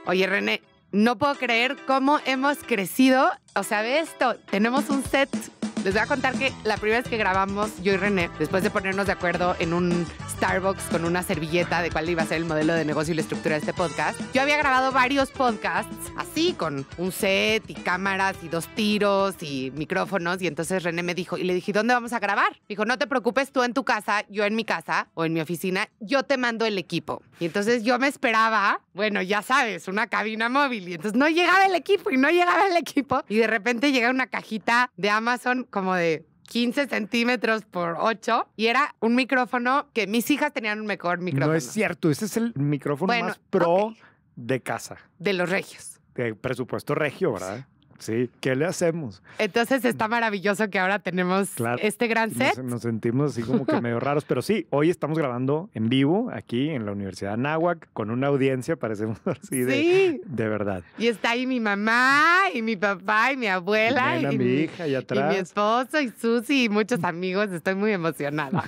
Oye, René, no puedo creer cómo hemos crecido. O sea, ve esto, tenemos un set. Les voy a contar que la primera vez que grabamos, yo y René, después de ponernos de acuerdo en un Starbucks con una servilleta de cuál iba a ser el modelo de negocio y la estructura de este podcast, yo había grabado varios podcasts así, con un set y cámaras y 2 tiros y micrófonos. Y entonces René me dijo, y le dije, ¿dónde vamos a grabar? Dijo, no te preocupes, tú en tu casa, yo en mi casa o en mi oficina, yo te mando el equipo. Y entonces yo me esperaba, bueno, ya sabes, una cabina móvil. Y entonces no llegaba el equipo y no llegaba el equipo. Y de repente llega una cajita de Amazon como de 15 centímetros por 8 y era un micrófono que mis hijas tenían un mejor micrófono. No es cierto, ese es el micrófono más pro de casa. De los regios. De presupuesto regio, ¿verdad? Sí, ¿qué le hacemos? Entonces está maravilloso que ahora tenemos este gran set. Nos sentimos así como que medio raros, pero sí, hoy estamos grabando en vivo aquí en la Universidad de Anáhuac con una audiencia, parecemos así de verdad. Y está ahí mi mamá y mi papá y mi abuela y mi hija y atrás. Y mi esposo y Susi y muchos amigos. Estoy muy emocionada.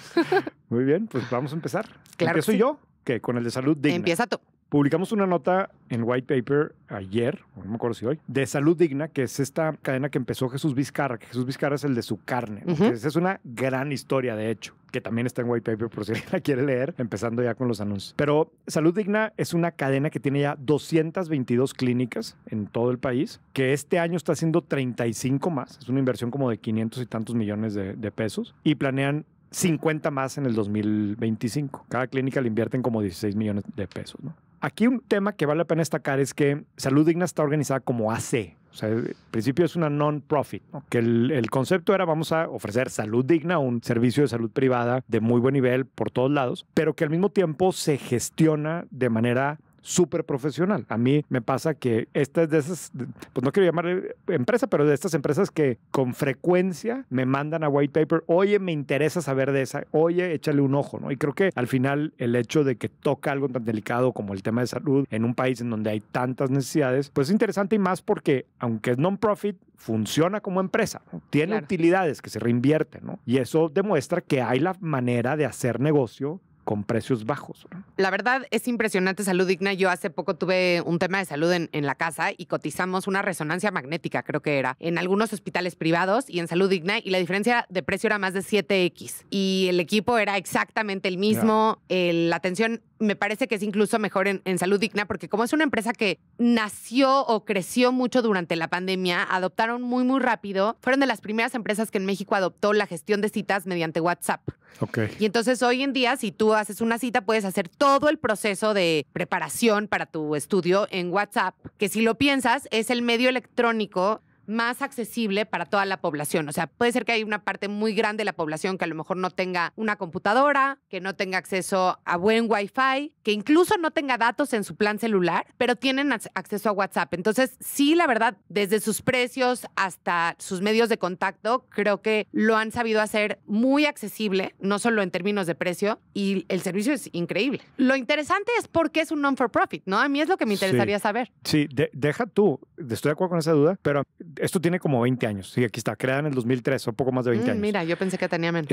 Muy bien, pues vamos a empezar. Claro. ¿Empiezo yo? ¿Qué? Con el de Salud Digna. Empieza tú. Publicamos una nota en White Paper ayer, o no me acuerdo si hoy, de Salud Digna, que es esta cadena que empezó Jesús Vizcarra, que Jesús Vizcarra es el de su carne. ¿no? Esa es una gran historia, de hecho, que también está en White Paper por si alguien la quiere leer, empezando ya con los anuncios. Pero Salud Digna es una cadena que tiene ya 222 clínicas en todo el país, que este año está haciendo 35 más. Es una inversión como de 500 y tantos millones de pesos y planean 50 más en el 2025. Cada clínica le invierten como 16 millones de pesos, ¿no? Aquí un tema que vale la pena destacar es que Salud Digna está organizada como AC. O sea, al principio es una non-profit, ¿no? Que el concepto era vamos a ofrecer salud digna, un servicio de salud privada de muy buen nivel por todos lados, pero que al mismo tiempo se gestiona de manera súper profesional. A mí me pasa que esta es de esas, pues no quiero llamar empresa, pero de estas empresas que con frecuencia me mandan a White Paper, oye, me interesa saber de esa, oye, échale un ojo, ¿no? Y creo que al final el hecho de que toca algo tan delicado como el tema de salud en un país en donde hay tantas necesidades, pues es interesante y más porque aunque es non-profit, funciona como empresa, ¿no? Tiene utilidades que se reinvierten, ¿no? Y eso demuestra que hay la manera de hacer negocio con precios bajos, ¿no? La verdad es impresionante Salud Digna. Yo hace poco tuve un tema de salud en la casa y cotizamos una resonancia magnética, creo que era, en algunos hospitales privados y en Salud Digna, y la diferencia de precio era más de 7x. Y el equipo era exactamente el mismo. La atención me parece que es incluso mejor en Salud Digna, porque como es una empresa que nació o creció mucho durante la pandemia, adoptaron muy, muy rápido. Fueron de las primeras empresas que en México adoptó la gestión de citas mediante WhatsApp. Okay. Y entonces hoy en día, si tú haces una cita, puedes hacer todo el proceso de preparación para tu estudio en WhatsApp, que si lo piensas, es el medio electrónico más accesible para toda la población. O sea, puede ser que hay una parte muy grande de la población que a lo mejor no tenga una computadora, que no tenga acceso a buen Wi-Fi, que incluso no tenga datos en su plan celular, pero tienen acceso a WhatsApp. Entonces, sí, la verdad, desde sus precios hasta sus medios de contacto, creo que lo han sabido hacer muy accesible, no solo en términos de precio, y el servicio es increíble. Lo interesante es por qué es un non-for-profit, ¿no? A mí es lo que me interesaría saber. Sí, deja tú, estoy de acuerdo con esa duda, pero esto tiene como 20 años. Sí, aquí está, creada en el 2003, o poco más de 20 años. Mira, yo pensé que tenía menos.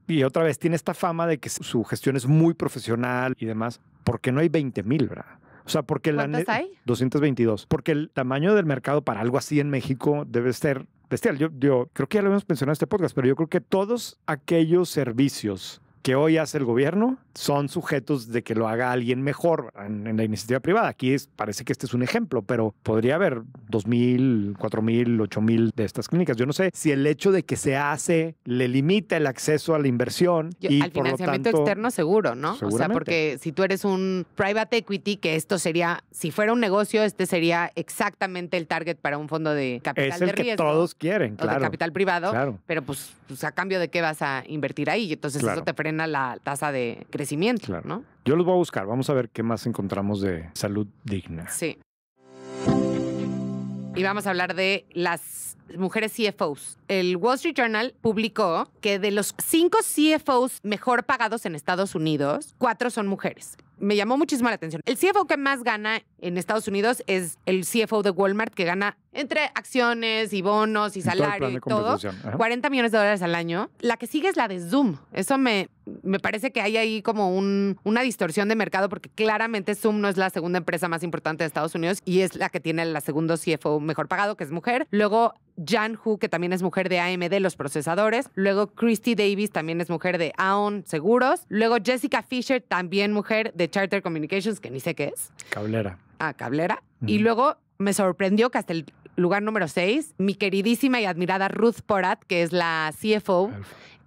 Y otra vez, tiene esta fama de que su gestión es muy profesional y demás. ¿Por qué no hay 20,000, verdad? O sea, porque ¿cuántas hay? 222. Porque el tamaño del mercado para algo así en México debe ser bestial. Yo creo que ya lo habíamos mencionado en este podcast, pero yo creo que todos aquellos servicios que hoy hace el gobierno son sujetos de que lo haga alguien mejor en la iniciativa privada. Aquí parece que este es un ejemplo, pero podría haber 2,000, 4,000, 8,000 de estas clínicas. Yo no sé si el hecho de que se hace le limita el acceso a la inversión. Al financiamiento externo seguro, ¿no? O sea, porque si tú eres un private equity, que esto sería, si fuera un negocio, este sería exactamente el target para un fondo de capital de riesgo. Es el que todos quieren, claro. O de capital privado, claro. Pero pues a cambio de qué vas a invertir ahí. Entonces eso te frena la tasa de crecimiento, claro. ¿no? Yo los voy a buscar. Vamos a ver qué más encontramos de Salud Digna. Sí. Y vamos a hablar de las mujeres CFOs. El Wall Street Journal publicó que de los 5 CFOs mejor pagados en Estados Unidos, 4 son mujeres. Me llamó muchísimo la atención. El CFO que más gana en Estados Unidos es el CFO de Walmart, que gana entre acciones y bonos y salario y todo, $40 millones al año. La que sigue es la de Zoom. Eso me me parece que hay ahí como una distorsión de mercado porque claramente Zoom no es la segunda empresa más importante de Estados Unidos y es la que tiene el segundo CFO mejor pagado, que es mujer. Luego Jan Hu, que también es mujer de AMD, los procesadores. Luego Christy Davis, también es mujer de Aon Seguros. Luego Jessica Fisher, también mujer de Charter Communications, que ni sé qué es. Cablera. Cablera. Y luego me sorprendió que hasta el lugar número 6, mi queridísima y admirada Ruth Porat, que es la CFO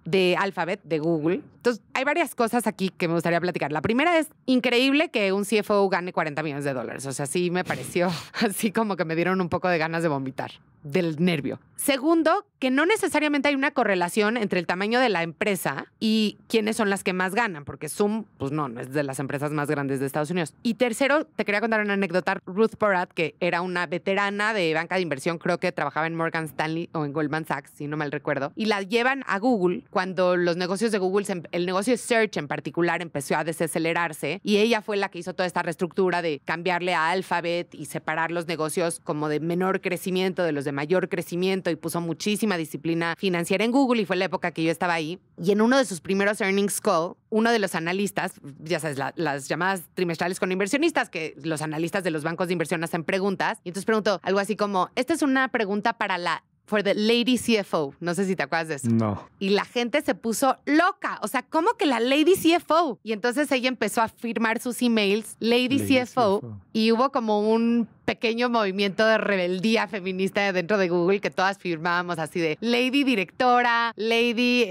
de Alphabet, de Google. Entonces, hay varias cosas aquí que me gustaría platicar. La primera es increíble que un CFO gane $40 millones. O sea, sí me pareció así como que me dieron un poco de ganas de vomitar, del nervio. Segundo, que no necesariamente hay una correlación entre el tamaño de la empresa y quiénes son las que más ganan, porque Zoom, pues no es de las empresas más grandes de Estados Unidos. Y tercero, te quería contar una anécdota. Ruth Porat, que era una veterana de banca de inversión, creo que trabajaba en Morgan Stanley o en Goldman Sachs, si no mal recuerdo, y la llevan a Google cuando los negocios de Google, el negocio de Search en particular, empezó a desacelerarse y ella fue la que hizo toda esta reestructura de cambiarle a Alphabet y separar los negocios como de menor crecimiento de los de mayor crecimiento y puso muchísima disciplina financiera en Google y fue la época que yo estaba ahí. Y en uno de sus primeros earnings call, uno de los analistas, ya sabes, las llamadas trimestrales con inversionistas, que los analistas de los bancos de inversión hacen preguntas, y entonces preguntó algo así como, esta es una pregunta para for the lady CFO. No sé si te acuerdas de eso. No. Y la gente se puso loca. O sea, ¿cómo que la lady CFO? Y entonces ella empezó a firmar sus emails, lady CFO, y hubo como un pequeño movimiento de rebeldía feminista dentro de Google que todas firmábamos así de lady directora, lady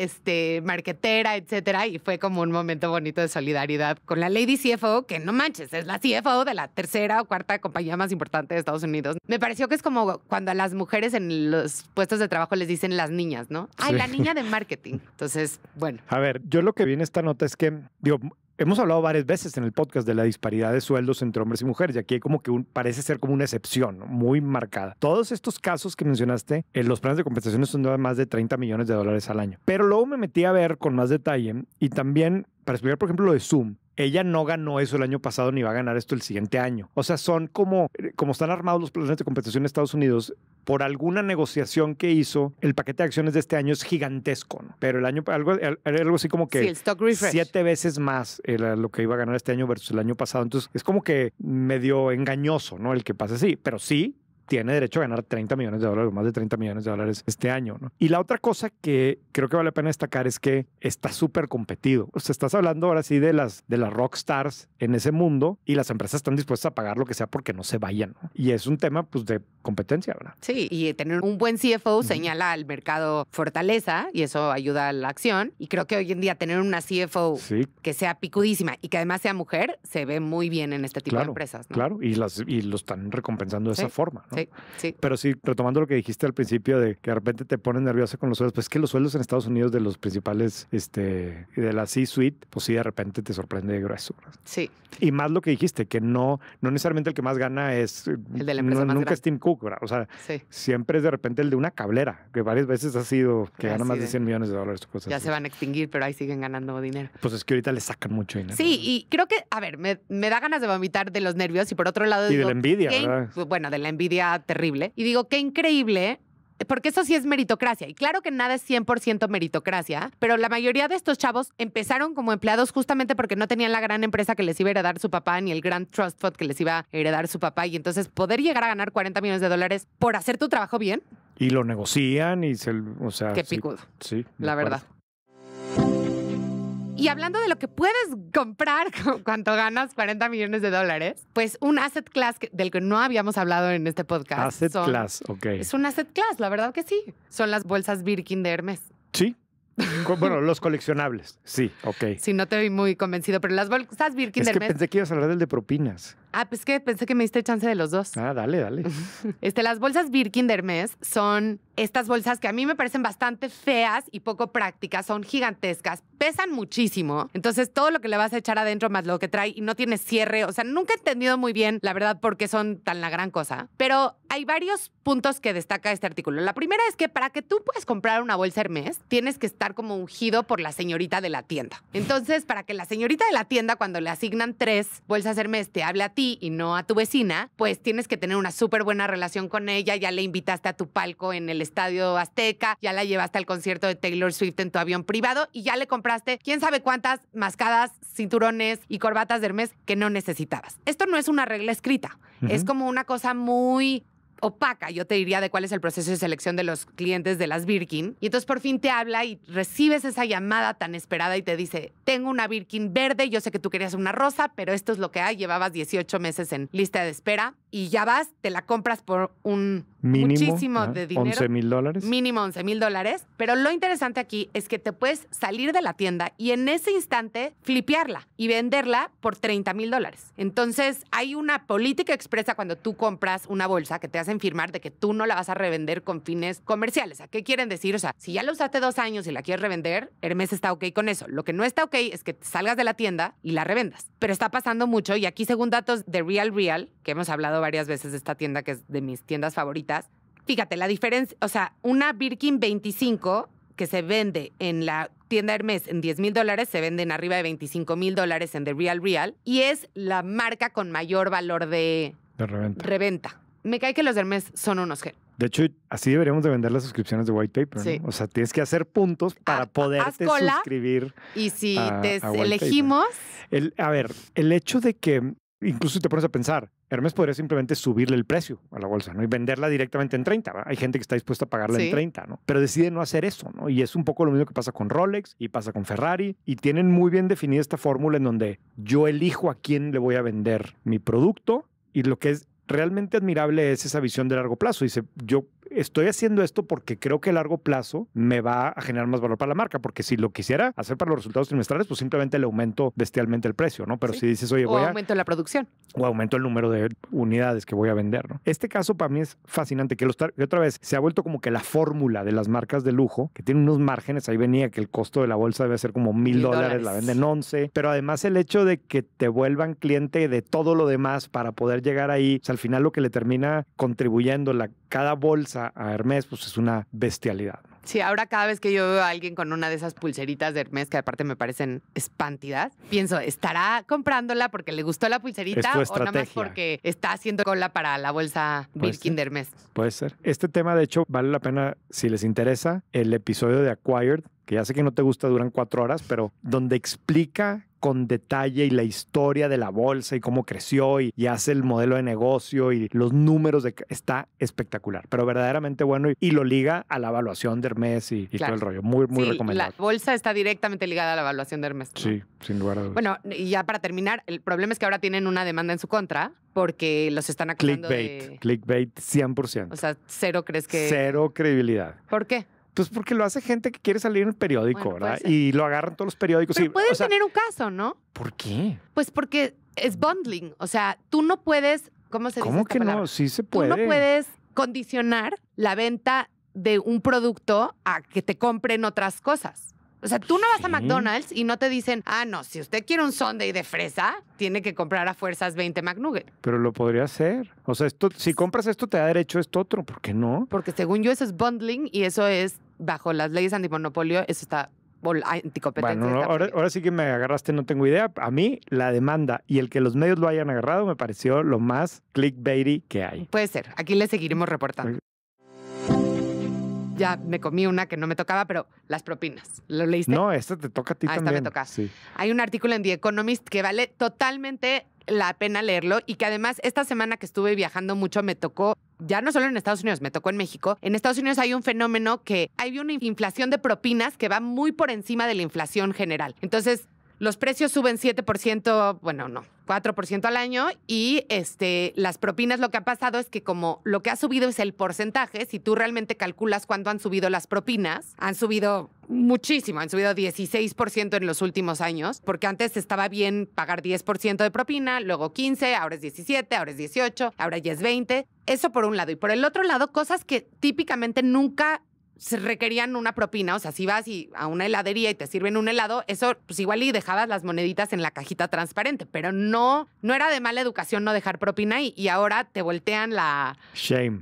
marketera, etcétera. Y fue como un momento bonito de solidaridad con la lady CFO, que no manches, es la CFO de la tercera o cuarta compañía más importante de Estados Unidos. Me pareció que es como cuando a las mujeres en los puestos de trabajo les dicen las niñas, ¿no? Ay, sí. La niña de marketing. Entonces, bueno. A ver, yo lo que vi en esta nota es que, hemos hablado varias veces en el podcast de la disparidad de sueldos entre hombres y mujeres y aquí hay como que parece ser como una excepción, ¿no? Muy marcada. Todos estos casos que mencionaste, los planes de compensación son de más de $30 millones al año. Pero luego me metí a ver con más detalle y también, para explicar, por ejemplo, lo de Zoom, ella no ganó eso el año pasado ni va a ganar esto el siguiente año. O sea, son como están armados los planes de compensación en Estados Unidos, por alguna negociación que hizo, el paquete de acciones de este año es gigantesco, ¿no? Pero el año, algo así como que sí, el stock refresh. 7 veces más era lo que iba a ganar este año versus el año pasado. Entonces, es como que medio engañoso, ¿no? El que pase así, pero sí tiene derecho a ganar $30 millones o más de $30 millones este año, ¿no? Y la otra cosa que creo que vale la pena destacar es que está súper competido. O sea, estás hablando ahora sí de las rockstars en ese mundo y las empresas están dispuestas a pagar lo que sea porque no se vayan, ¿no? Y es un tema, pues, de competencia, ¿verdad? Sí, y tener un buen CFO señala al mercado fortaleza y eso ayuda a la acción. Y creo que hoy en día tener una CFO que sea picudísima y que además sea mujer se ve muy bien en este tipo de empresas, ¿no? Claro, y lo están recompensando de esa forma, ¿no? Sí. Pero sí, retomando lo que dijiste al principio de que de repente te pones nerviosa con los sueldos, pues es que los sueldos en Estados Unidos de los principales, de la C-suite, pues sí, de repente te sorprende grueso. Sí. Y más lo que dijiste, que no necesariamente el que más gana es el de la empresa más nunca grande. es Tim Cook, ¿verdad? O sea, siempre es de repente el de una cablera, que varias veces ha sido que gana más de $100 millones o cosas ya así. Se van a extinguir, pero ahí siguen ganando dinero. Pues es que ahorita le sacan mucho dinero. Sí, y creo que, a ver, me da ganas de vomitar de los nervios y por otro lado y de la envidia, ¿verdad? Bueno, de la envidia terrible. Y digo, qué increíble, porque eso sí es meritocracia. Y claro que nada es 100% meritocracia, pero la mayoría de estos chavos empezaron como empleados justamente porque no tenían la gran empresa que les iba a heredar su papá ni el gran trust fund que les iba a heredar su papá. Y entonces poder llegar a ganar $40 millones por hacer tu trabajo bien. Y lo negocian y o sea... Qué picudo. Sí, la verdad. Y hablando de lo que puedes comprar cuando ganas $40 millones, pues un asset class del que no habíamos hablado en este podcast. Asset class, ok. Es un asset class, la verdad que sí. Son las bolsas Birkin de Hermes. Sí. Bueno, los coleccionables. Sí, ok. Sí, no te vi muy convencido, pero las bolsas Birkin de Hermes... Es que pensé que ibas a hablar del de propinas. Pues que pensé que me diste chance de los dos. Dale. Las bolsas Birkin de Hermes son estas bolsas que a mí me parecen bastante feas y poco prácticas, son gigantescas, pesan muchísimo. Entonces, todo lo que le vas a echar adentro más lo que trae y no tiene cierre. O sea, nunca he entendido muy bien, la verdad, por qué son tan la gran cosa. Pero hay varios puntos que destaca este artículo. La primera es que para que tú puedas comprar una bolsa Hermes, tienes que estar como ungido por la señorita de la tienda. Entonces, para que la señorita de la tienda, cuando le asignan 3 bolsas Hermes, te hable a ti, ti y no a tu vecina, pues tienes que tener una súper buena relación con ella, ya le invitaste a tu palco en el Estadio Azteca, ya la llevaste al concierto de Taylor Swift en tu avión privado y ya le compraste quién sabe cuántas mascadas, cinturones y corbatas de Hermès que no necesitabas. Esto no es una regla escrita, es como una cosa muy opaca, yo te diría, de cuál es el proceso de selección de los clientes de las Birkin. Y entonces por fin te habla y recibes esa llamada tan esperada y te dice, tengo una Birkin verde, yo sé que tú querías una rosa, pero esto es lo que hay, llevabas 18 meses en lista de espera y ya vas, te la compras por un mínimo, muchísimo de dinero. $11,000. Mínimo $11,000. Pero lo interesante aquí es que te puedes salir de la tienda y en ese instante flipearla y venderla por $30,000. Entonces hay una política expresa cuando tú compras una bolsa que te hacen firmar de que tú no la vas a revender con fines comerciales. ¿A qué quieren decir? O sea, si ya la usaste 2 años y la quieres revender, Hermès está ok con eso. Lo que no está ok es que te salgas de la tienda y la revendas. Pero está pasando mucho y aquí según datos de Real, que hemos hablado varias veces de esta tienda que es de mis tiendas favoritas, fíjate, la diferencia, o sea, una Birkin 25 que se vende en la tienda Hermès en $10,000, se venden arriba de $25,000 en The Real y es la marca con mayor valor de reventa. Me cae que los de Hermès son unos genios. De hecho, así deberíamos de vender las suscripciones de White Paper, sí. ¿no? O sea, tienes que hacer puntos para poderte suscribir. Y si te elegimos... El hecho de que incluso te pones a pensar, Hermès podría simplemente subirle el precio a la bolsa, ¿no? Y venderla directamente en 30, ¿verdad? Hay gente que está dispuesta a pagarla en 30, ¿no? Pero decide no hacer eso, ¿no? Y es un poco lo mismo que pasa con Rolex y pasa con Ferrari. Y tienen muy bien definida esta fórmula en donde yo elijo a quién le voy a vender mi producto y lo que es realmente admirable es esa visión de largo plazo. Dice, yo estoy haciendo esto porque creo que a largo plazo me va a generar más valor para la marca, porque si lo quisiera hacer para los resultados trimestrales, pues simplemente le aumento bestialmente el precio, ¿no? Pero si dices, oye, aumento la producción. O aumento el número de unidades que voy a vender, ¿no? Este caso para mí es fascinante, que otra vez se ha vuelto como que la fórmula de las marcas de lujo, que tienen unos márgenes, ahí venía que el costo de la bolsa debe ser como $1,000, la venden 11, pero además el hecho de que te vuelvan cliente de todo lo demás para poder llegar ahí, o sea, al final lo que le termina contribuyendo cada bolsa a Hermès, pues es una bestialidad, ¿no? Sí, ahora cada vez que yo veo a alguien con una de esas pulseritas de Hermès, que aparte me parecen espántidas, pienso, ¿estará comprándola porque le gustó la pulserita o nada más porque está haciendo cola para la bolsa Birkin de Hermès? Puede ser. Este tema, de hecho, vale la pena, si les interesa, el episodio de Acquired, que ya sé que no te gusta, duran 4 horas, pero donde explica con detalle y la historia de la bolsa y cómo creció y hace el modelo de negocio y los números está espectacular, pero verdaderamente bueno y lo liga a la evaluación de Hermès y todo el rollo. Muy recomendable. La bolsa está directamente ligada a la evaluación de Hermès, ¿no? Sí, sin lugar a dudas. Bueno, y ya para terminar, el problema es que ahora tienen una demanda en su contra porque los están acusando Clickbait 100%. O sea, cero credibilidad. ¿Por qué? Pues porque lo hace gente que quiere salir en el periódico, ¿verdad? Y lo agarran todos los periódicos. Pero pueden tener un caso, ¿no? ¿Por qué? Pues porque es bundling. O sea, tú no puedes... ¿Cómo se dice ¿Cómo esta que palabra? no? Sí se puede. Tú no puedes condicionar la venta de un producto a que te compren otras cosas. O sea, tú no vas a McDonald's y no te dicen, no, si usted quiere un sundae de fresa, tiene que comprar a fuerzas 20 McNuggets. Pero lo podría hacer. O sea, si compras esto, te da derecho a esto otro. ¿Por qué no? Porque según yo, eso es bundling y eso es, bajo las leyes antimonopolio, eso está anticompetencia. Bueno, ahora sí que me agarraste, no tengo idea. A mí, la demanda y el que los medios lo hayan agarrado me pareció lo más clickbaity que hay. Puede ser. Aquí le seguiremos reportando. Ya me comí una que no me tocaba, pero las propinas. ¿Lo leíste? No, esta te toca a ti también. Esta me toca. Sí. Hay un artículo en The Economist que vale totalmente la pena leerlo y que además esta semana que estuve viajando mucho me tocó, ya no solo en Estados Unidos, me tocó en México. En Estados Unidos hay un fenómeno que hay una inflación de propinas que va muy por encima de la inflación general. Entonces, los precios suben 7%, 4% al año y las propinas, lo que ha pasado es que como lo que ha subido es el porcentaje, si tú realmente calculas cuánto han subido las propinas, han subido muchísimo, han subido 16% en los últimos años, porque antes estaba bien pagar 10% de propina, luego 15, ahora es 17, ahora es 18, ahora ya es 20. Eso por un lado. Y por el otro lado, cosas que típicamente nunca se requerían una propina. O sea, si vas a una heladería y te sirven un helado, eso pues igual y dejabas las moneditas en la cajita transparente, pero no era de mala educación no dejar propina y ahora te voltean Shame.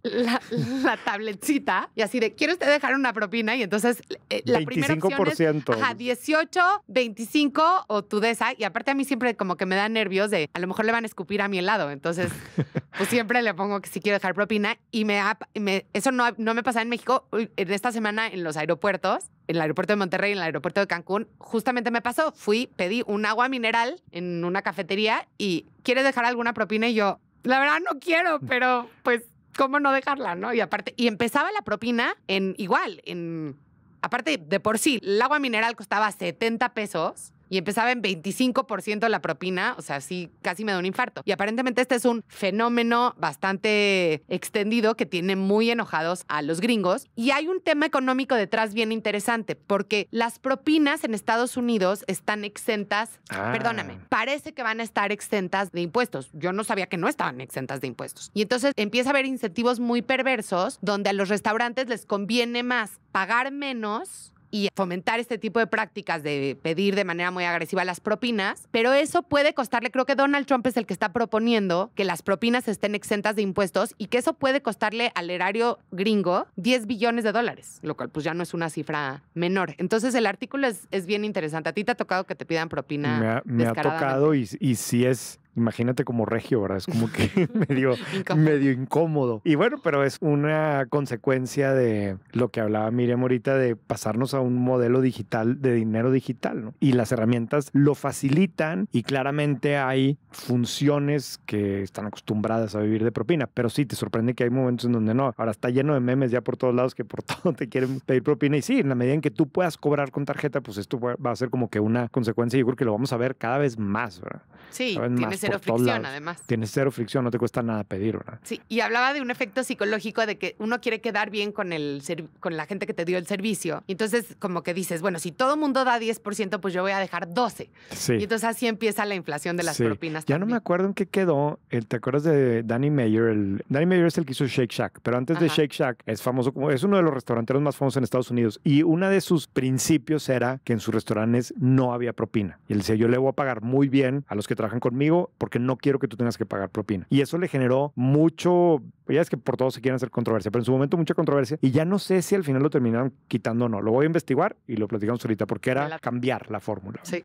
La tabletcita y así de, ¿quiere usted dejar una propina? Y entonces la primera opción es 18, 25 o tu de esa. Y aparte a mí siempre como que me da nervios de, a lo mejor le van a escupir a mi helado. Entonces, pues siempre le pongo que sí quiero dejar propina. Y eso no me pasa en México. En esta semana en los aeropuertos, en el aeropuerto de Monterrey, en el aeropuerto de Cancún, justamente me pasó. Pedí un agua mineral en una cafetería y ¿quieres dejar alguna propina? Y yo, la verdad no quiero, pero pues, ¿cómo no dejarla, no? Y aparte, empezaba la propina aparte de por sí, el agua mineral costaba 70 pesos. Y empezaba en 25% la propina, o sea, sí, casi me da un infarto. Y aparentemente este es un fenómeno bastante extendido que tiene muy enojados a los gringos. Y hay un tema económico detrás bien interesante, porque las propinas en Estados Unidos están exentas, perdóname, parece que van a estar exentas de impuestos. Yo no sabía que no estaban exentas de impuestos. Y entonces empieza a haber incentivos muy perversos donde a los restaurantes les conviene más pagar menos y fomentar este tipo de prácticas de pedir de manera muy agresiva las propinas, pero eso puede costarle, creo que Donald Trump es el que está proponiendo que las propinas estén exentas de impuestos y que eso puede costarle al erario gringo $10 billones, lo cual pues ya no es una cifra menor. Entonces el artículo es bien interesante. ¿A ti te ha tocado que te pidan propina? Me ha tocado y sí es... Imagínate como regio, ¿verdad? Es como que medio incómodo. Y bueno, pero es una consecuencia de lo que hablaba Miriam ahorita de pasarnos a un modelo digital de dinero digital, ¿no? Y las herramientas lo facilitan y claramente hay funciones que están acostumbradas a vivir de propina, pero sí, te sorprende que hay momentos en donde no. Ahora está lleno de memes ya por todos lados que por todo te quieren pedir propina y sí, en la medida en que tú puedas cobrar con tarjeta, pues esto va a ser como que una consecuencia y yo creo que lo vamos a ver cada vez más, ¿verdad? Sí, tienes cero fricción, además. Tienes cero fricción, no te cuesta nada pedir, ¿verdad? Sí, y hablaba de un efecto psicológico de que uno quiere quedar bien con la gente que te dio el servicio. Y entonces, como que dices, bueno, si todo mundo da 10%, pues yo voy a dejar 12%. Sí. Y entonces así empieza la inflación de las propinas. Ya también. No me acuerdo en qué quedó. ¿Te acuerdas de Danny Meyer? Danny Meyer es el que hizo Shake Shack, pero antes de Shake Shack es famoso es uno de los restauranteros más famosos en Estados Unidos. Y uno de sus principios era que en sus restaurantes no había propina. Y él decía, yo le voy a pagar muy bien a los que trabajan conmigo porque no quiero que tú tengas que pagar propina. Y eso le generó mucho, ya es que por todo se quieren hacer controversia, pero en su momento mucha controversia y ya no sé si al final lo terminaron quitando o no. Lo voy a investigar y lo platicamos ahorita porque era cambiar la fórmula. Sí.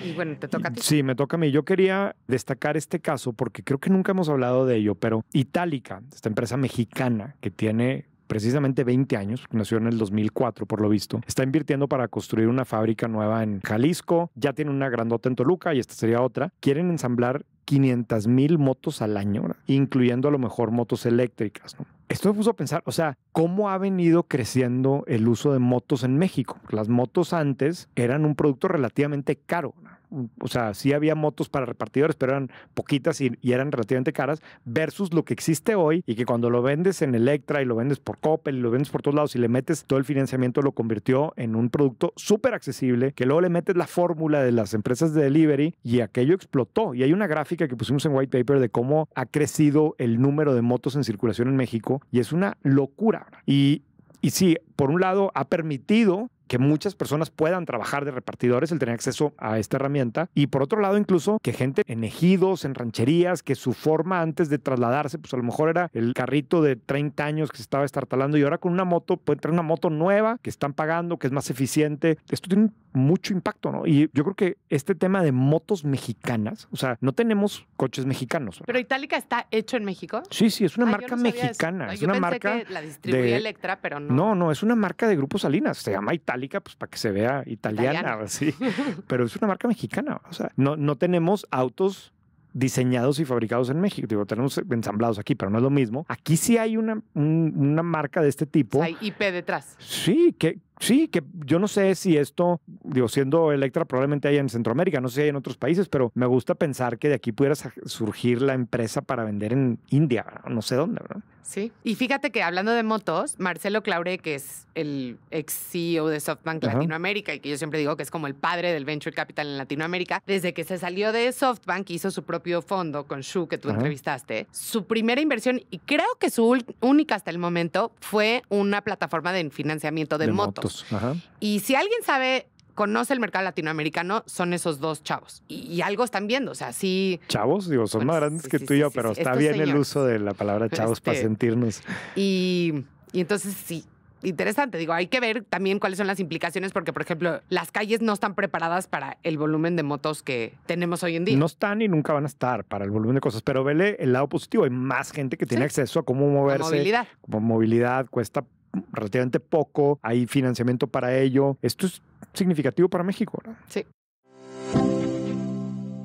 Y bueno, ¿te toca a ti? Sí, me toca a mí. Yo quería destacar este caso porque creo que nunca hemos hablado de ello, pero Itálica, esta empresa mexicana que tiene precisamente 20 años, nació en el 2004 por lo visto, está invirtiendo para construir una fábrica nueva en Jalisco, ya tiene una grandota en Toluca y esta sería otra. Quieren ensamblar 500,000 motos al año, ¿verdad? Incluyendo a lo mejor motos eléctricas, ¿no? Esto me puso a pensar, o sea, ¿cómo ha venido creciendo el uso de motos en México? Las motos antes eran un producto relativamente caro, ¿no? O sea, sí había motos para repartidores, pero eran poquitas y eran relativamente caras, versus lo que existe hoy y que cuando lo vendes en Electra y lo vendes por Coppel y lo vendes por todos lados y le metes todo el financiamiento, lo convirtió en un producto súper accesible, que luego le metes la fórmula de las empresas de delivery y aquello explotó. Y hay una gráfica que pusimos en White Paper de cómo ha crecido el número de motos en circulación en México y es una locura. Y sí, por un lado ha permitido que muchas personas puedan trabajar de repartidores, el tener acceso a esta herramienta. Y por otro lado, incluso que gente en ejidos, en rancherías, que su forma antes de trasladarse, pues a lo mejor era el carrito de 30 años que se estaba estartalando y ahora con una moto, pueden traer una moto nueva que están pagando, que es más eficiente. Esto tiene mucho impacto, ¿no? Y yo creo que este tema de motos mexicanas, o sea, no tenemos coches mexicanos, ¿verdad? ¿Pero Itálica está hecho en México? Sí, es una marca mexicana. Es una marca que la distribuye Electra, pero no. No, es una marca de Grupo Salinas. Se llama Itálica, pues para que se vea italiana. Sí. Pero es una marca mexicana. O sea, no tenemos autos diseñados y fabricados en México. Digo, tenemos ensamblados aquí, pero no es lo mismo. Aquí sí hay una marca de este tipo. Hay IP detrás. Sí, que Sí, que yo no sé si esto, digo, siendo Electra probablemente hay en Centroamérica, no sé si hay en otros países, pero me gusta pensar que de aquí pudiera surgir la empresa para vender en India, no sé dónde, ¿verdad? Sí. Y fíjate que hablando de motos, Marcelo Claure, que es el ex CEO de SoftBank Ajá. Latinoamérica y que yo siempre digo que es como el padre del Venture Capital en Latinoamérica, desde que se salió de SoftBank hizo su propio fondo con Shu, que tú Ajá. entrevistaste. Su primera inversión, y creo que su única hasta el momento, fue una plataforma de financiamiento de motos. Ajá. Y si alguien conoce el mercado latinoamericano, son esos dos chavos. Y algo están viendo, o sea, sí. Chavos, digo, son más grandes que tú y yo, pero está estos bien el señores. uso de la palabra chavos para sentirnos. Y entonces sí, interesante. Digo, hay que ver también cuáles son las implicaciones porque, por ejemplo, las calles no están preparadas para el volumen de motos que tenemos hoy en día. No están y nunca van a estar para el volumen de cosas, pero vele el lado positivo. Hay más gente que tiene acceso a cómo moverse. Movilidad. Como movilidad cuesta relativamente poco, hay financiamiento para ello. Esto es significativo para México, ¿no? Sí.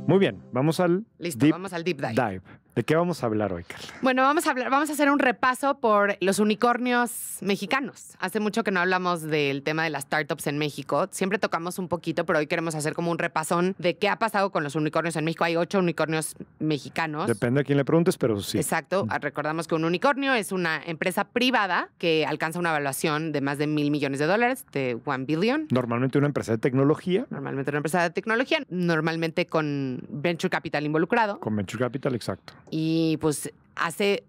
Muy bien, vamos al vamos al deep dive. ¿De qué vamos a hablar hoy, Carla? Bueno, vamos a hacer un repaso por los unicornios mexicanos. Hace mucho que no hablamos del tema de las startups en México. Siempre tocamos un poquito, pero hoy queremos hacer como un repasón de qué ha pasado con los unicornios en México. Hay 8 unicornios mexicanos. Depende a quién le preguntes, pero sí. Exacto. Recordamos que un unicornio es una empresa privada que alcanza una evaluación de más de $1,000 millones, de $1 billion. Normalmente una empresa de tecnología. Normalmente una empresa de tecnología, normalmente con venture capital involucrado. Con venture capital, exacto. Y pues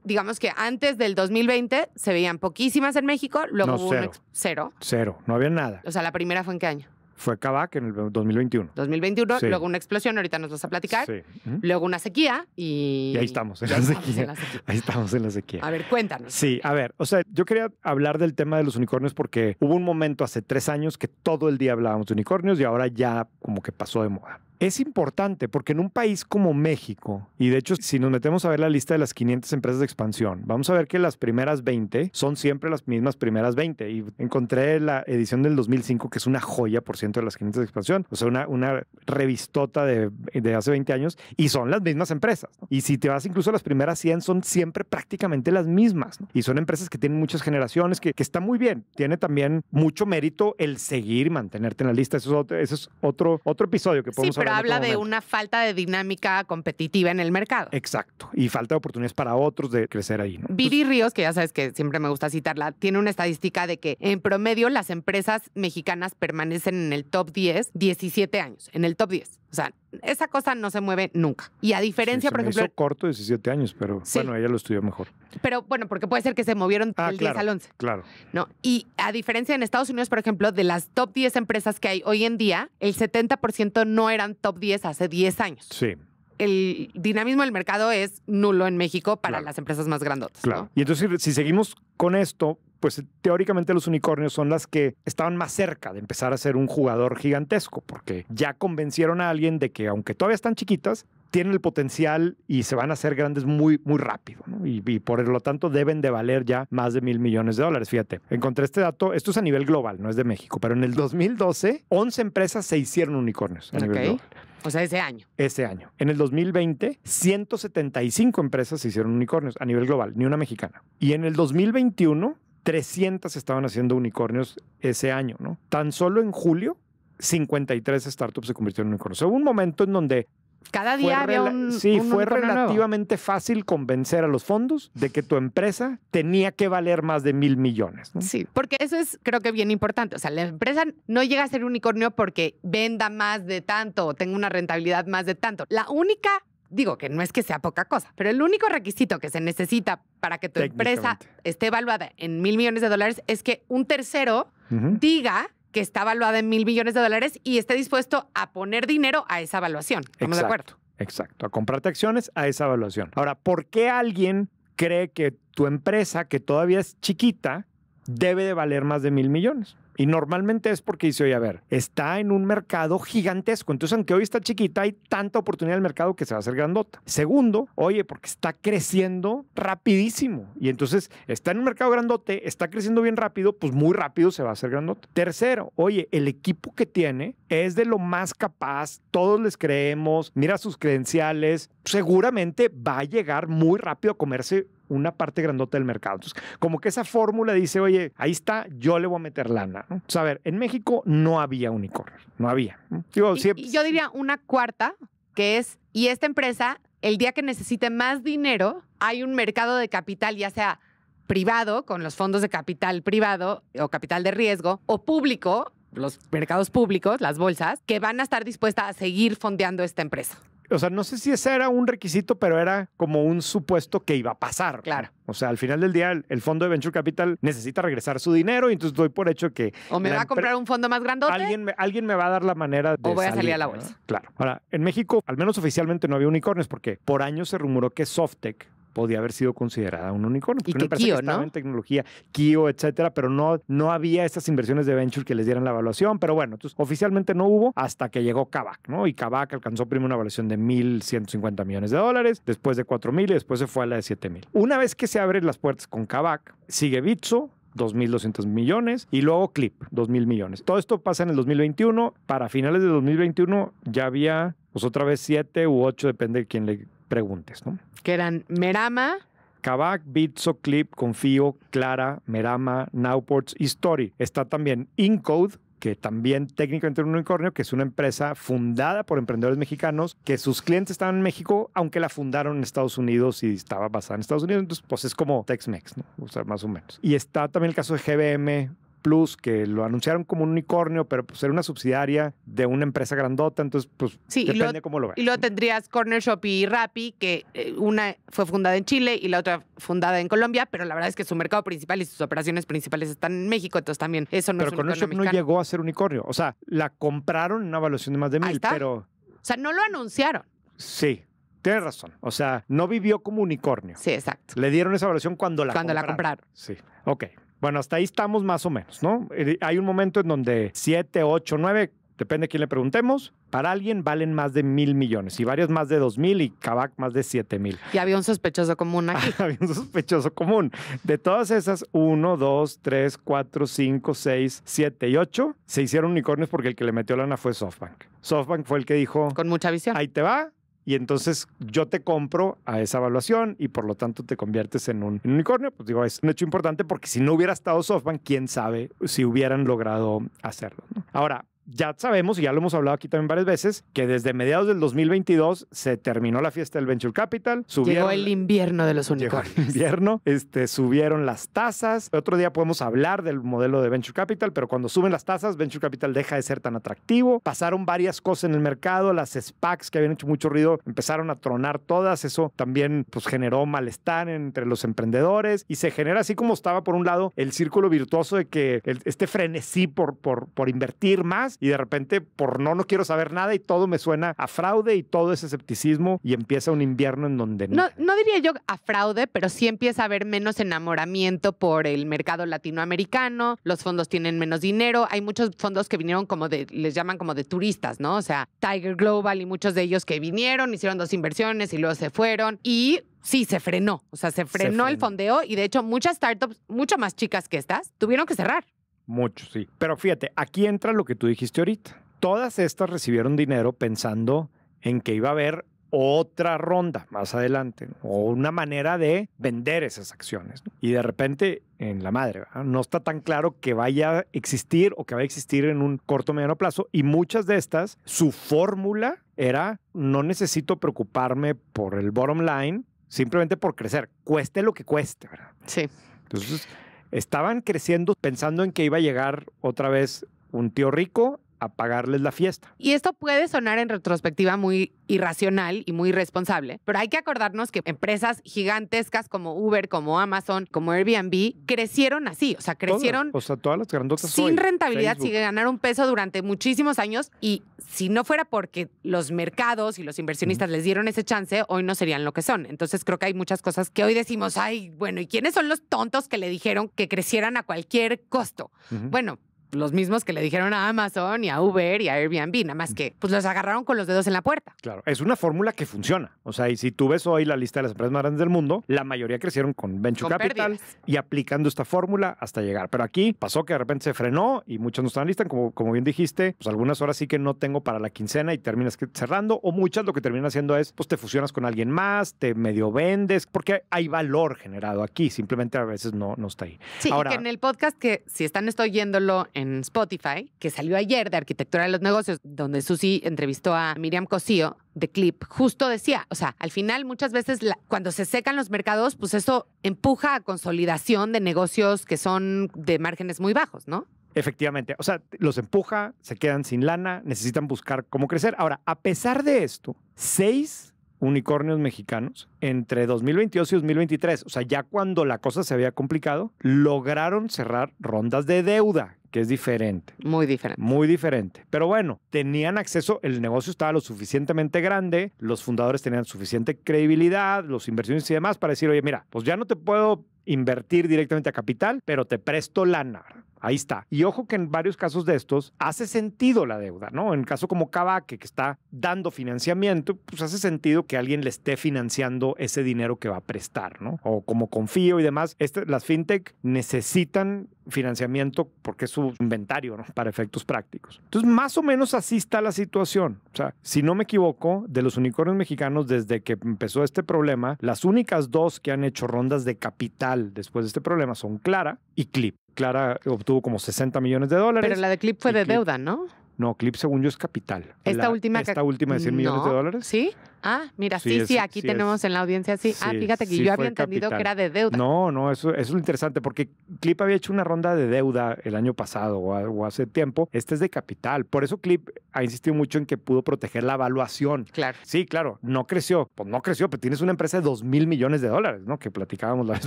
digamos que antes del 2020 se veían poquísimas en México, luego hubo cero. Cero, no había nada. O sea, ¿la primera fue en qué año? Fue Kavak en el 2021. 2021, sí. Luego una explosión, ahorita nos vas a platicar. Sí. Luego una sequía y ahí estamos, en la sequía. Ahí estamos en la sequía. A ver, cuéntanos. Sí, a ver, o sea, yo quería hablar del tema de los unicornios porque hubo un momento hace 3 años que todo el día hablábamos de unicornios y ahora ya como que pasó de moda. Es importante porque en un país como México, y de hecho si nos metemos a ver la lista de las 500 empresas de expansión, vamos a ver que las primeras 20 son siempre las mismas primeras 20. Y encontré la edición del 2005, que es una joya, por ciento, de las 500 de expansión. O sea, una revistota de hace 20 años y son las mismas empresas, ¿no? Y si te vas incluso a las primeras 100, son siempre prácticamente las mismas, ¿no? Y son empresas que tienen muchas generaciones, que está muy bien. Tiene también mucho mérito el seguir y mantenerte en la lista. Eso es otro episodio que podemos hablar. Habla de una falta de dinámica competitiva en el mercado. Exacto. Y falta de oportunidades para otros de crecer ahí, ¿no? Viri Ríos, que ya sabes que siempre me gusta citarla, tiene una estadística de que en promedio las empresas mexicanas permanecen en el top 10 17 años. En el top 10. O sea, esa cosa no se mueve nunca. Y a diferencia, por ejemplo... Hizo corto 17 años, pero bueno, ella lo estudió mejor. Pero bueno, porque puede ser que se movieron del 10 al 11. Claro. ¿No? Y a diferencia en Estados Unidos, por ejemplo, de las top 10 empresas que hay hoy en día, el 70% no eran top 10 hace 10 años. Sí. El dinamismo del mercado es nulo en México para las empresas más grandotas. Claro. ¿No? Y entonces, si seguimos con esto, pues teóricamente los unicornios son las que estaban más cerca de empezar a ser un jugador gigantesco, porque ya convencieron a alguien de que, aunque todavía están chiquitas, tienen el potencial y se van a hacer grandes muy, muy rápido, ¿no? Y por lo tanto deben de valer ya más de $1,000 millones. Fíjate, encontré este dato, esto es a nivel global, no es de México, pero en el 2012, 11 empresas se hicieron unicornios a nivel global. O sea, ese año. Ese año. En el 2020, 175 empresas se hicieron unicornios a nivel global, ni una mexicana. Y en el 2021, 300 estaban haciendo unicornios ese año, ¿no? Tan solo en julio, 53 startups se convirtieron en unicornios. O sea, hubo un momento en donde cada día había un fue relativamente fácil convencer a los fondos de que tu empresa tenía que valer más de $1,000 millones, ¿no? Sí, porque eso es, creo que bien importante. O sea, la empresa no llega a ser unicornio porque venda más de tanto o tenga una rentabilidad más de tanto. La única, digo que no es que sea poca cosa, pero el único requisito que se necesita para que tu empresa esté evaluada en $1,000 millones es que un tercero diga que está evaluada en $1,000 millones y esté dispuesto a poner dinero a esa evaluación. ¿Estamos de acuerdo? Exacto, a comprarte acciones a esa evaluación. Ahora, ¿por qué alguien cree que tu empresa, que todavía es chiquita, debe de valer más de $1,000 millones? Y normalmente es porque dice, oye, a ver, está en un mercado gigantesco. Entonces, aunque hoy está chiquita, hay tanta oportunidad en el mercado que se va a hacer grandota. Segundo, oye, porque está creciendo rapidísimo. Y entonces está en un mercado grandote, está creciendo bien rápido, pues muy rápido se va a hacer grandota. Tercero, oye, el equipo que tiene es de lo más capaz. Todos les creemos, mira sus credenciales. Seguramente va a llegar muy rápido a comerse una parte grandota del mercado. Entonces, como que esa fórmula dice, oye, ahí está, yo le voy a meter lana, ¿no? Entonces, a ver, en México no había unicornios, no había. Digo, y yo diría una cuarta, que es, y esta empresa, el día que necesite más dinero, hay un mercado de capital, ya sea privado, con los fondos de capital privado o capital de riesgo, o público, los mercados públicos, las bolsas, que van a estar dispuestas a seguir fondeando esta empresa. O sea, no sé si ese era un requisito, pero era como un supuesto que iba a pasar. Claro. O sea, al final del día, el fondo de Venture Capital necesita regresar su dinero y entonces doy por hecho que... O me va a comprar un fondo más grandote. Alguien me va a dar la manera de o voy a salir a la ¿no? bolsa. Claro. Ahora, en México, al menos oficialmente no había unicornios porque por años se rumoró que Softec podía haber sido considerada un unicornio. Y una que empresa Kio, que estaba ¿no? en tecnología, Kio, etcétera, pero no había estas inversiones de venture que les dieran la evaluación. Pero bueno, entonces oficialmente no hubo hasta que llegó Kavak, ¿no? Y Kavak alcanzó primero una evaluación de $1,150 millones, después de 4,000 y después se fue a la de 7,000. Una vez que se abren las puertas con Kavak, sigue Bitso, 2,200 millones, y luego Clip, 2,000 millones. Todo esto pasa en el 2021. Para finales de 2021 ya había, pues otra vez 7 u 8, depende de quién le preguntes, ¿no? Que eran Merama, Kavak, Bitso, Clip, Confío, Clara, Merama, Nowports y Story. Está también Incode, que también técnicamente es un unicornio, que es una empresa fundada por emprendedores mexicanos, que sus clientes estaban en México, aunque la fundaron en Estados Unidos y estaba basada en Estados Unidos. Entonces, pues es como Tex-Mex, ¿no? O sea, más o menos. Y está también el caso de GBM Plus, que lo anunciaron como un unicornio, pero pues era una subsidiaria de una empresa grandota, entonces pues sí, depende de cómo lo veas. Y luego tendrías Corner Shop y Rappi, que una fue fundada en Chile y la otra fundada en Colombia, pero la verdad es que su mercado principal y sus operaciones principales están en México, entonces también eso no pero es un Corner unicornio Shop no mexicano. llegó a ser unicornio, o sea, la compraron en una evaluación de más de Ahí 1,000, está. pero... O sea, no lo anunciaron. Sí, tienes razón. O sea, no vivió como unicornio. Sí, exacto. Le dieron esa evaluación cuando la compraron. Sí, ok. Bueno, hasta ahí estamos más o menos, ¿no? Hay un momento en donde 7, 8, 9, depende de quién le preguntemos, para alguien valen más de 1,000 millones y varios más de 2,000 y Kavak más de 7,000. Y había un sospechoso común aquí. Había un sospechoso común. De todas esas, 1, 2, 3, 4, 5, 6, 7 y 8 se hicieron unicornios porque el que le metió lana fue SoftBank. SoftBank fue el que dijo, Con mucha visión. ahí te va. Y entonces yo te compro a esa evaluación y por lo tanto te conviertes en un unicornio. Pues digo, es un hecho importante porque si no hubiera estado SoftBank, quién sabe si hubieran logrado hacerlo, ¿no? Ahora, ya sabemos, y ya lo hemos hablado aquí también varias veces, que desde mediados del 2022 se terminó la fiesta del Venture Capital. Llegó el invierno de los unicornios. Llegó el invierno, subieron las tasas. Otro día podemos hablar del modelo de Venture Capital, pero cuando suben las tasas, Venture Capital deja de ser tan atractivo. Pasaron varias cosas en el mercado, las SPACs que habían hecho mucho ruido empezaron a tronar todas. Eso también pues, generó malestar entre los emprendedores y se genera así como estaba por un lado el círculo virtuoso de que este frenesí por invertir más y de repente no quiero saber nada y todo me suena a fraude y todo es escepticismo y empieza un invierno en donde no diría yo a fraude, pero sí empieza a haber menos enamoramiento por el mercado latinoamericano, los fondos tienen menos dinero, hay muchos fondos que vinieron les llaman como de turistas, ¿no? O sea, Tiger Global y muchos de ellos que vinieron, hicieron 2 inversiones y luego se fueron y sí, se frenó, o sea, se frenó el fondeo y de hecho muchas startups, mucho más chicas que estas, tuvieron que cerrar. Mucho, sí. Pero fíjate, aquí entra lo que tú dijiste ahorita. Todas estas recibieron dinero pensando en que iba a haber otra ronda más adelante, ¿no? O una manera de vender esas acciones, ¿no? Y de repente, en la madre, ¿verdad? No está tan claro que vaya a existir o que vaya a existir en un corto o mediano plazo. Y muchas de estas, su fórmula era, no necesito preocuparme por el bottom line, simplemente por crecer, cueste lo que cueste, ¿verdad? Sí. Entonces, estaban creciendo pensando en que iba a llegar otra vez un tío rico a pagarles la fiesta. Y esto puede sonar en retrospectiva muy irracional y muy irresponsable, pero hay que acordarnos que empresas gigantescas como Uber, como Amazon, como Airbnb, crecieron así, o sea, crecieron todas las grandotas sin hoy, rentabilidad, Facebook. sin ganar un peso durante muchísimos años y si no fuera porque los mercados y los inversionistas les dieron ese chance, hoy no serían lo que son. Entonces creo que hay muchas cosas que hoy decimos, ay, bueno, ¿y quiénes son los tontos que le dijeron que crecieran a cualquier costo? Bueno, los mismos que le dijeron a Amazon y a Uber y a Airbnb, nada más que pues los agarraron con los dedos en la puerta. Claro, es una fórmula que funciona. O sea, y si tú ves hoy la lista de las empresas más grandes del mundo, la mayoría crecieron con Venture Capital y aplicando esta fórmula hasta llegar. Pero aquí pasó que de repente se frenó y muchos no están listas. Como bien dijiste, pues algunas horas sí que no tengo para la quincena y terminas cerrando. O muchas lo que terminan haciendo es, pues te fusionas con alguien más, te medio vendes, porque hay valor generado aquí. Simplemente a veces no está ahí. Sí, ahora, y que en el podcast que si están oyéndolo en Spotify, que salió ayer de Arquitectura de los Negocios, donde Susi entrevistó a Miriam Cosío de Clip, justo decía, o sea, al final muchas veces cuando se secan los mercados, pues eso empuja a consolidación de negocios que son de márgenes muy bajos, ¿no? Efectivamente, o sea, los empuja, se quedan sin lana, necesitan buscar cómo crecer. Ahora, a pesar de esto, 6 unicornios mexicanos entre 2022 y 2023, o sea, ya cuando la cosa se había complicado, lograron cerrar rondas de deuda, que es diferente. Muy diferente. Muy diferente. Pero bueno, tenían acceso, el negocio estaba lo suficientemente grande, los fundadores tenían suficiente credibilidad, los inversionistas y demás para decir, oye, mira, pues ya no te puedo invertir directamente a capital, pero te presto lana. Ahí está. Y ojo que en varios casos de estos hace sentido la deuda, ¿no? En caso como Kavak, que está dando financiamiento, pues hace sentido que alguien le esté financiando ese dinero que va a prestar, ¿no? O como Confío y demás. Las fintech necesitan financiamiento porque es su inventario, ¿no? Para efectos prácticos. Entonces, más o menos así está la situación. O sea, si no me equivoco, de los unicornios mexicanos, desde que empezó este problema, las únicas 2 que han hecho rondas de capital después de este problema son Clara y Clip. Clara obtuvo como $60 millones. Pero la de Clip fue de deuda, ¿no? No, Clip según yo es capital. Esta última de $100 millones. ¿Sí? Ah, mira, sí, aquí tenemos en la audiencia, sí. Fíjate que yo había entendido que era de deuda. No, eso es lo interesante, porque Clip había hecho una ronda de deuda el año pasado o hace tiempo. Este es de capital. Por eso Clip ha insistido mucho en que pudo proteger la evaluación. Claro. Sí, claro, no creció. Pues no creció, pero tienes una empresa de $2,000 millones, ¿no? Que platicábamos la vez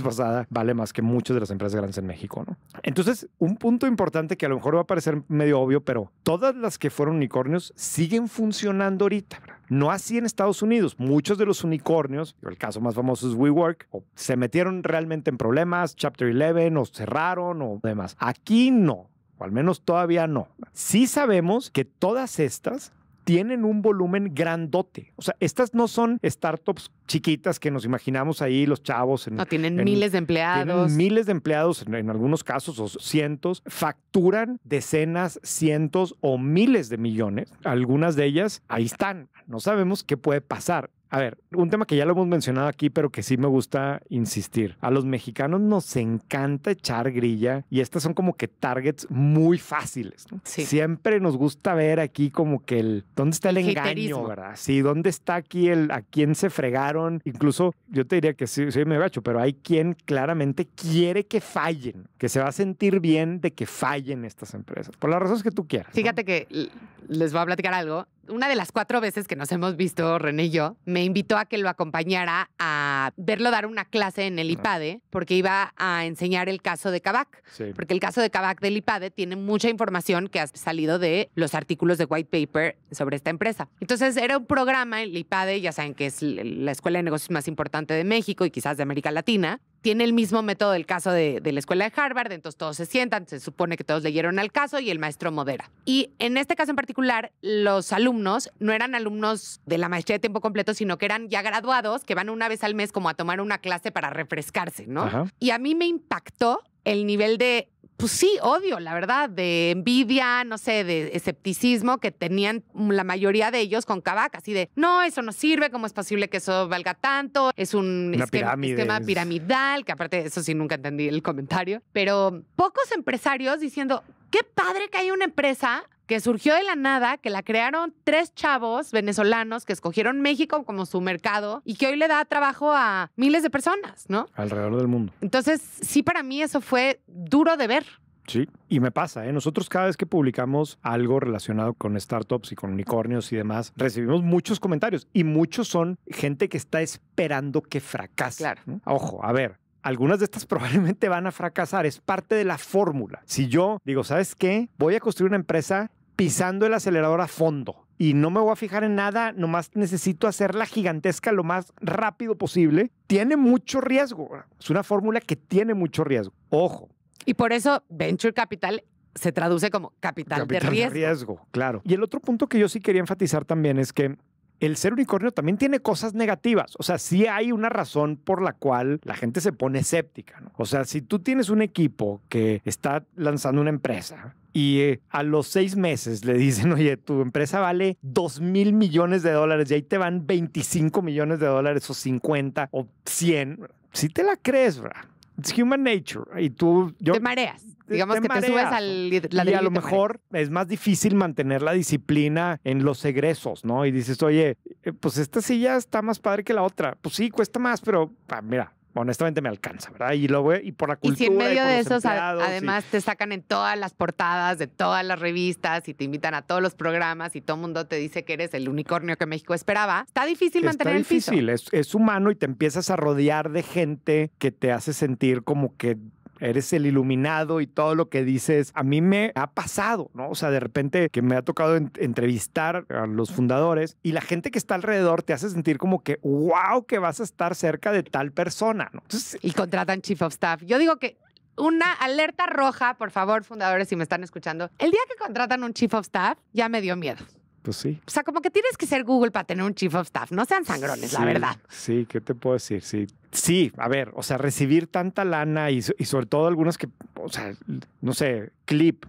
pasada, vale más que muchas de las empresas grandes en México, ¿no? Entonces, un punto importante que a lo mejor va a parecer medio obvio, pero todas las que fueron unicornios siguen funcionando ahorita, ¿verdad? No así en Estados Unidos. Muchos de los unicornios, el caso más famoso es WeWork, o se metieron realmente en problemas, Chapter 11, o cerraron, o demás. Aquí no, o al menos todavía no. Sí sabemos que todas estas tienen un volumen grandote. O sea, estas no son startups chiquitas que nos imaginamos ahí los chavos. No, tienen miles de empleados. Tienen miles de empleados, en algunos casos, o cientos. Facturan decenas, cientos o miles de millones. Algunas de ellas ahí están. No sabemos qué puede pasar. A ver, un tema que ya lo hemos mencionado aquí, pero que sí me gusta insistir. A los mexicanos nos encanta echar grilla y estas son como que targets muy fáciles, ¿no? Sí. Siempre nos gusta ver aquí como que ¿dónde está el engaño, verdad? Sí, ¿dónde está aquí a quién se fregaron? Incluso yo te diría que sí me gacho, pero hay quien claramente quiere que fallen, que se va a sentir bien de que fallen estas empresas, por las razones que tú quieras. Fíjate, ¿no? que les voy a platicar algo. Una de las 4 veces que nos hemos visto, René y yo, me invitó a que lo acompañara a verlo dar una clase en el IPADE, porque iba a enseñar el caso de Kavak. Sí. Porque el caso de Kavak del IPADE tiene mucha información que ha salido de los artículos de white paper sobre esta empresa. Entonces era un programa, el IPADE, ya saben que es la escuela de negocios más importante de México y quizás de América Latina. Tiene el mismo método del caso de la escuela de Harvard, entonces todos se sientan, se supone que todos leyeron el caso y el maestro modera. Y en este caso en particular, los alumnos no eran alumnos de la maestría de tiempo completo, sino que eran ya graduados que van una vez al mes como a tomar una clase para refrescarse, ¿no? Ajá. Y a mí me impactó el nivel de, pues sí, odio, la verdad, de envidia, no sé, de escepticismo que tenían la mayoría de ellos con Kavak, así de, no, eso no sirve, ¿cómo es posible que eso valga tanto? Es un esquema piramidal, que aparte de eso sí nunca entendí el comentario, pero pocos empresarios diciendo, qué padre que hay una empresa que surgió de la nada, que la crearon 3 chavos venezolanos que escogieron México como su mercado y que hoy le da trabajo a miles de personas, ¿no? Alrededor del mundo. Entonces, sí, para mí eso fue duro de ver. Sí, y me pasa, ¿eh? Nosotros cada vez que publicamos algo relacionado con startups y con unicornios y demás, recibimos muchos comentarios y muchos son gente que está esperando que fracase. Claro. ¿No? Ojo, a ver. Algunas de estas probablemente van a fracasar, es parte de la fórmula. Si yo digo, ¿sabes qué? Voy a construir una empresa pisando el acelerador a fondo y no me voy a fijar en nada, nomás necesito hacerla gigantesca lo más rápido posible, tiene mucho riesgo. Es una fórmula que tiene mucho riesgo. Ojo. Y por eso Venture Capital se traduce como capital de riesgo. Claro. Y el otro punto que yo sí quería enfatizar también es que el ser unicornio también tiene cosas negativas. O sea, sí hay una razón por la cual la gente se pone escéptica, ¿no? O sea, si tú tienes un equipo que está lanzando una empresa y a los 6 meses le dicen, oye, tu empresa vale $2,000 millones y ahí te van $25 millones o 50 o 100, sí te la crees, ¿verdad? It's human nature. Y te mareas. Digamos que te subes al ladrillo y a lo mejor es más difícil mantener la disciplina en los egresos, ¿no? Y dices, oye, pues esta silla está más padre que la otra. Pues sí, cuesta más, pero mira, honestamente me alcanza, ¿verdad? Y por la cultura. Y si en medio de esos, además, te sacan en todas las portadas de todas las revistas y te invitan a todos los programas y todo el mundo te dice que eres el unicornio que México esperaba, está difícil mantener el piso. Está difícil, es humano y te empiezas a rodear de gente que te hace sentir como que eres el iluminado y todo lo que dices. A mí me ha pasado, ¿no? O sea, de repente que me ha tocado entrevistar a los fundadores y la gente que está alrededor te hace sentir como que, wow, que vas a estar cerca de tal persona, ¿no? Entonces, y contratan Chief of Staff. Yo digo que una alerta roja, por favor, fundadores, si me están escuchando. El día que contratan un Chief of Staff, ya me dio miedo. Pues sí. O sea, como que tienes que ser Google para tener un Chief of Staff. No sean sangrones, sí, la verdad. Sí, ¿qué te puedo decir? Sí. Sí, a ver, o sea, recibir tanta lana y sobre todo algunas que, o sea, no sé, Clip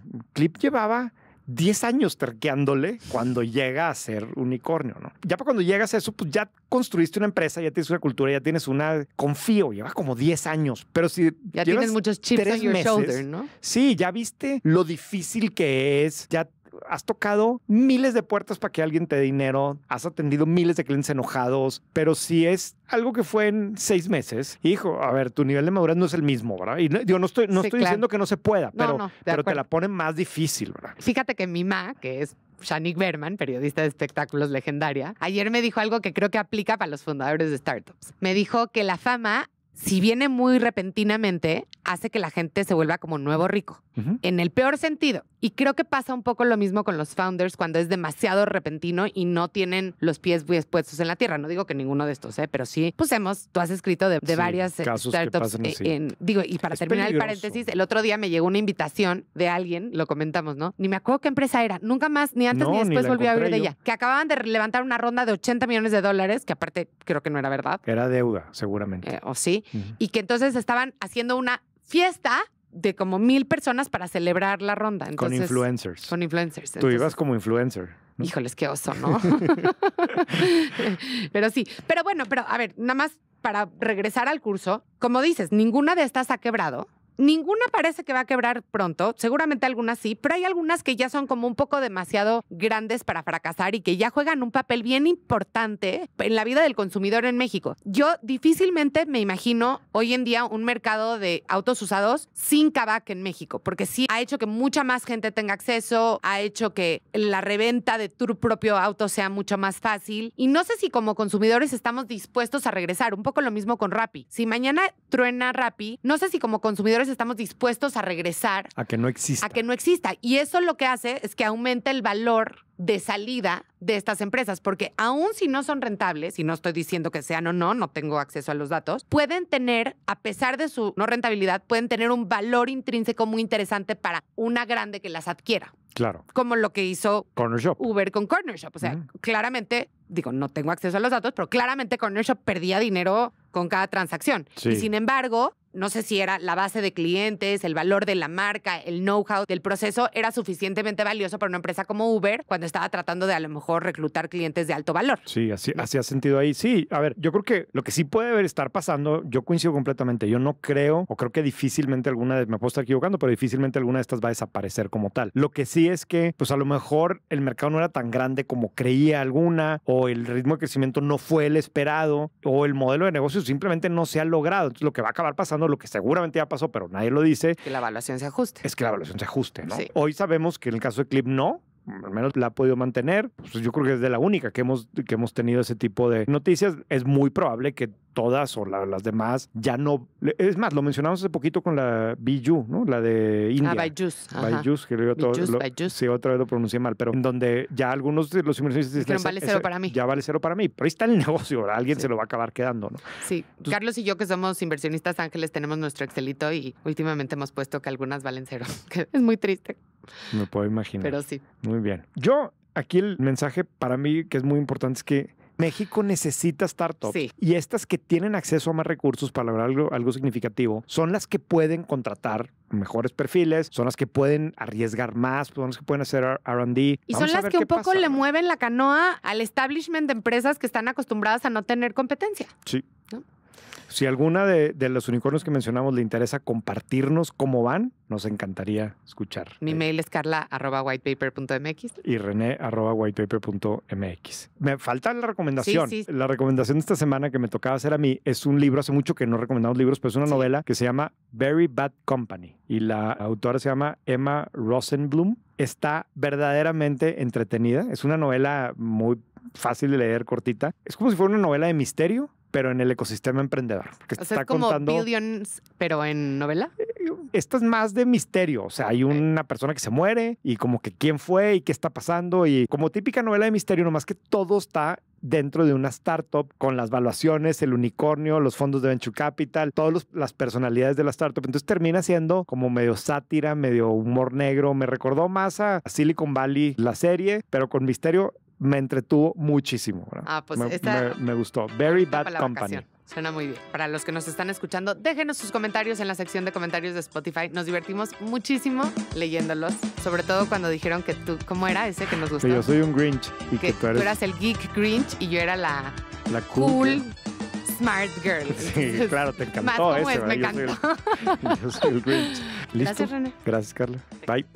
llevaba 10 años terqueándole cuando llega a ser unicornio, ¿no? Ya para cuando llegas a eso, pues ya construiste una empresa, ya tienes una cultura, ya tienes confío, lleva como 10 años, pero si ya tienes muchos chips on your shoulder, ¿no? Sí, ya viste lo difícil que es, ya has tocado miles de puertas para que alguien te dé dinero, has atendido miles de clientes enojados, pero si es algo que fue en 6 meses, hijo, a ver, tu nivel de madurez no es el mismo, ¿verdad? Y yo no estoy diciendo que no se pueda, pero te la pone más difícil, ¿verdad? Fíjate que mi mamá, que es Shanique Berman, periodista de espectáculos legendaria, ayer me dijo algo que creo que aplica para los fundadores de startups. Me dijo que la fama, si viene muy repentinamente, hace que la gente se vuelva como nuevo rico, en el peor sentido. Y creo que pasa un poco lo mismo con los founders cuando es demasiado repentino y no tienen los pies muy puestos en la tierra. No digo que ninguno de estos, pero sí, pues tú has escrito de varias startups. Y para terminar el paréntesis, el otro día me llegó una invitación de alguien, lo comentamos, ¿no? Ni me acuerdo qué empresa era. Nunca más, ni antes ni después volví a oír de ella. Que acababan de levantar una ronda de $80 millones, que aparte creo que no era verdad. Era deuda, seguramente. O sí. Y que entonces estaban haciendo una fiesta de como 1,000 personas para celebrar la ronda. Entonces, con influencers. Tú Entonces, ibas como influencer, ¿no? Híjoles, qué oso, ¿no? Pero sí. Pero bueno, a ver, nada más para regresar al curso, como dices, ninguna de estas ha quebrado. Ninguna parece que va a quebrar pronto, seguramente algunas sí, pero hay algunas que ya son como un poco demasiado grandes para fracasar y que ya juegan un papel bien importante en la vida del consumidor en México. Yo difícilmente me imagino hoy en día un mercado de autos usados sin Kavak en México, porque sí ha hecho que mucha más gente tenga acceso, ha hecho que la reventa de tu propio auto sea mucho más fácil y no sé si como consumidores estamos dispuestos a regresar, un poco lo mismo con Rappi. Si mañana truena Rappi, no sé si como consumidores estamos dispuestos a regresar a que no exista. Y eso lo que hace es que aumenta el valor de salida de estas empresas, porque aún si no son rentables, y no estoy diciendo que sean o no tengo acceso a los datos, pueden tener, a pesar de su no rentabilidad, pueden tener un valor intrínseco muy interesante para una grande que las adquiera. Claro. Como lo que hizo Cornershop. Uber con Cornershop. O sea, claramente, no tengo acceso a los datos, pero claramente Cornershop perdía dinero con cada transacción. Sí. Y sin embargo, no sé si era la base de clientes, el valor de la marca, el know-how del proceso, era suficientemente valioso para una empresa como Uber cuando estaba tratando de a lo mejor reclutar clientes de alto valor. Sí, así ha sentido ahí. Sí, a ver, yo creo que lo que sí puede estar pasando, yo coincido completamente. Yo no creo, o creo que difícilmente me puedo estar equivocando, pero difícilmente alguna de estas va a desaparecer como tal. Lo que sí es que, pues a lo mejor el mercado no era tan grande como creía alguna, o el ritmo de crecimiento no fue el esperado, o el modelo de negocio simplemente no se ha logrado. Entonces, lo que va a acabar pasando, lo que seguramente ya pasó, pero nadie lo dice, que la evaluación se ajuste. Es que la evaluación se ajuste, ¿no? Sí. Hoy sabemos que en el caso de Clip no, al menos la ha podido mantener. Pues yo creo que es de la única que hemos tenido ese tipo de noticias. Es muy probable que todas o las demás ya no... Es más, lo mencionamos hace poquito con la Bijou, ¿no? La de India. Byju's. Byju's, que Byju's. sí, otra vez lo pronuncié mal, pero en donde ya algunos de los inversionistas dijeron, vale cero para mí. Ya vale cero para mí, pero ahí está el negocio, alguien se lo va a acabar quedando, ¿no? Sí, entonces, Carlos y yo que somos inversionistas ángeles tenemos nuestro Excelito y últimamente hemos puesto que algunas valen cero, que es muy triste. Me puedo imaginar. Pero sí. Muy bien. Aquí el mensaje para mí que es muy importante es que México necesita startups. Sí. Y estas que tienen acceso a más recursos para lograr algo significativo son las que pueden contratar mejores perfiles, son las que pueden arriesgar más, son las que pueden hacer R&D. Y son las que un poco le mueven la canoa al establishment de empresas que están acostumbradas a no tener competencia. Sí. ¿No? Si alguna de los unicornios que mencionamos le interesa compartirnos cómo van, nos encantaría escuchar. Mi mail es carla@whitepaper.mx y rené@whitepaper.mx. Me falta la recomendación. Sí. La recomendación de esta semana que me tocaba hacer a mí es un libro, hace mucho que no recomendamos libros, pero es una novela que se llama Very Bad Company y la autora se llama Emma Rosenblum. Está verdaderamente entretenida. Es una novela muy fácil de leer, cortita. Es como si fuera una novela de misterio, pero en el ecosistema emprendedor. O sea, es como Billions, pero en novela. Esta es más de misterio. O sea, hay una persona que se muere y como que quién fue y qué está pasando. Y como típica novela de misterio, nomás que todo está dentro de una startup con las valuaciones, el unicornio, los fondos de venture capital, todas las personalidades de la startup. Entonces termina siendo como medio sátira, medio humor negro. Me recordó más a Silicon Valley la serie, pero con misterio. Me entretuvo muchísimo. Pues me gustó. Very Bad Company. Vacación. Suena muy bien. Para los que nos están escuchando, déjenos sus comentarios en la sección de comentarios de Spotify. Nos divertimos muchísimo leyéndolos. Sobre todo cuando dijeron que tú, ¿cómo era ese que nos gustó? Que yo soy un Grinch. Y que tú eras el geek Grinch y yo era la cool smart girl. Sí, entonces, claro, te encantó más ese. Me encantó. Yo soy el Grinch. ¿Listo? Gracias, René. Gracias, Carla. Bye.